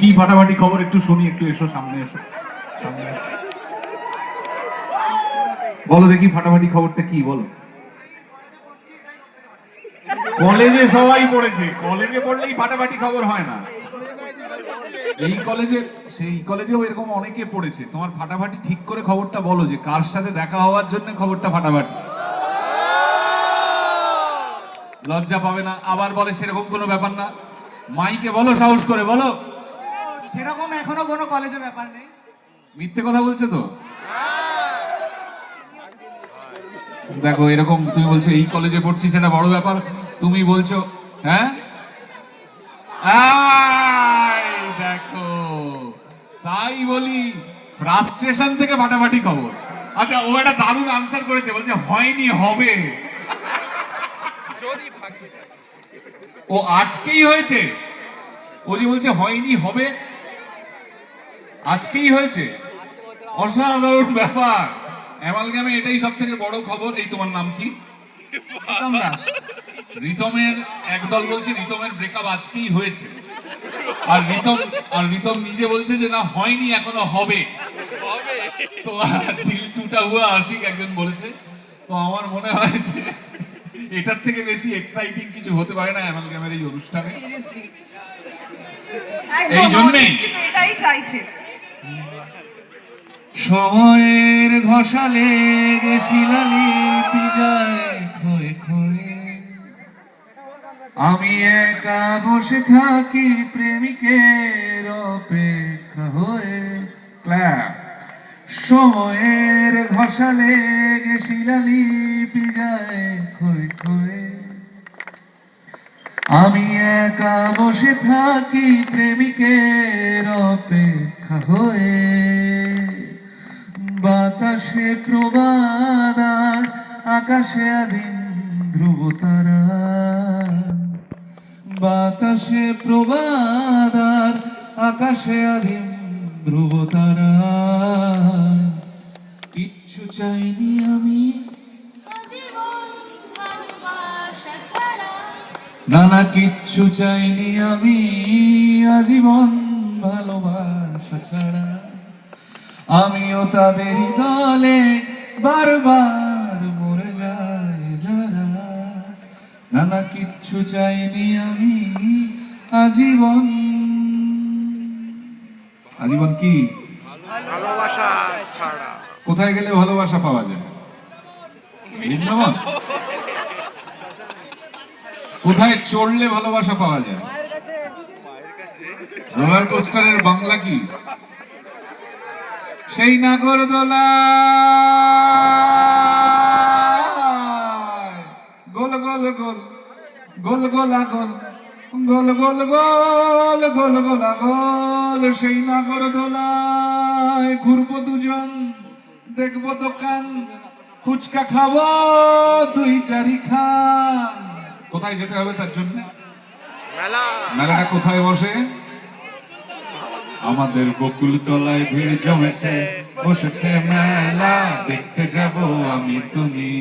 কি ফাটাফাটি খবর একটু শুনি, একটু এসো সামনে এসো, সামনে এসো। বলো দেখি ফাটাফাটি খবরটা কি, বলো। কলেজে সবাই পড়েছে, কলেজে পড়লেই ফাটাফাটি খবর হয় না। এই কলেজে, সেই কলেজেও এরকম অনেকে পড়েছে। তোমার ফাটাফাটি ঠিক করে খবরটা বলো, যে কার সাথে দেখা হওয়ার জন্য খবরটা ফাটাফাটি। লজ্জা পাবে না, আবার বলে সেরকম কোনো ব্যাপার না। মাইকে বলো, সাহস করে বলো। সেরকম এখনো কোনো কলেজে ব্যাপার নেই। মিথ্যে কথা বলছো তো। দেখো এরকম তুমি বলছো এই কলেজে পড়ছি, সেটা বড় ব্যাপার। তুমি বলছো হ্যাঁ, দেখো তাই বলি ফ্রাস্ট্রেশন থেকে ফাটাফাটি খবর। আচ্ছা, ও একটা দারুণ আনসার করেছে, বলছে হয়নি, হবে। ও আজকেই হয়েছে, ও যে বলছে হয়নি হবে, আজকেই হয়েছে। অসাধারণ ব্যাপার। অ্যামালগামে এটাই সব থেকে বড় খবর। এই তোমার নাম কি? রিতম দাস। রিতমের একদল বলছে রিতমের ব্রেকআপ আজকেই হয়েছে, আর রিতম নিজে বলছে যে না হয়নি, এখনো হবে। তো দিল টুটা হুয়া আশিক একজন বলেছে। তো আমার মনে হয় যে এটার থেকে বেশি এক্সাইটিং কিছু হতে পারে না অ্যামালগামের এই অনুষ্ঠানে। এই জন্যই এটাই চাইছে। সময়ের ঘষালে শিলালিপি যায় ক্ষয়ে ক্ষয়ে, আমি একা বসে থাকি প্রেমিকের অপেক্ষা হয়ে। ক্ল্যাপ। সময়ের ঘষালে শিলালিপি যায় ক্ষয়ে ক্ষয়ে, আমি একা বসে থাকি প্রেমিকের অপেক্ষা হয়ে। বাতাসে প্রবাদ আর আকাশে আদিম ধ্রুব তারা, বাতাসে প্রবাদ আর আকাশে আদিম ধ্রুব তারা। কিচ্ছু চাইনি আমি আজীবন ভালোবাসা ছাড়া, নানা, কিচ্ছু চাইনি আমি আজীবন ভালোবাসা ছাড়া। আমিও তাদেরই দলে বারবার মরে যায় যারা, নানা, কিচ্ছু চাইনি আমি আজীবন। আজীবন কি? ভালোবাসা ছাড়া। কোথায় গেলে ভালোবাসা পাওয়া যায়? বৃন্দাবন? কোথায় চড়লে ভালোবাসা পাওয়া যায়? রোলার কোস্টারের বাংলা কি? সেই নাগরদোলা গোল গোল গোল, গোল গোলা গোল, গোল গোল গোল, গোল গোলা গোল। সেই নাগরদোলায় ঘুরবো দুজন, দেখবো দোকান, ফুচকা খাবো দুই চারি খান। কোথায় যেতে হবে তার জন্য? মেলাটা কোথায় বসে? আমাদের বকুল তলায় ভিড় জমেছে, বসেছে মেলা, দেখতে যাব আমি তুমি।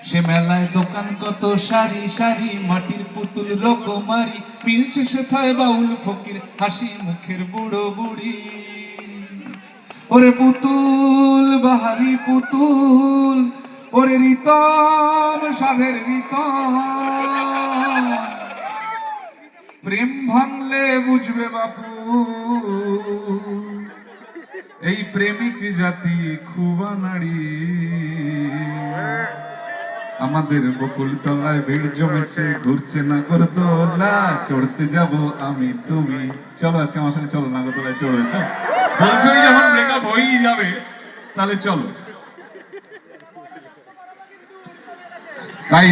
সে মেলায় দোকান কত সারি সারি, মাটির পুতুল রকমারি, মিলছে সেথায় বাউল ফকির, হাসি মুখের বুড়ো বুড়ি। ওরে পুতুল বাহারি পুতুল, ওরে রিতম সাধের রিতম, প্রেম ভাঙলে বুঝবে বাপু, এই প্রেমিক জাতি খুবা নারী। আমাদের বকুল তলায় ভিড় জমেছে, ঘুরছে নাগরদোলা, চড়তে যাব আমি তুমি। চলো আজকে আমার সঙ্গে চলো, নাগরদোলায় চড়বে। চলো, বলছোই যখন ব্রেকআপ হয়েই যাবে, তাহলে চলো। তাই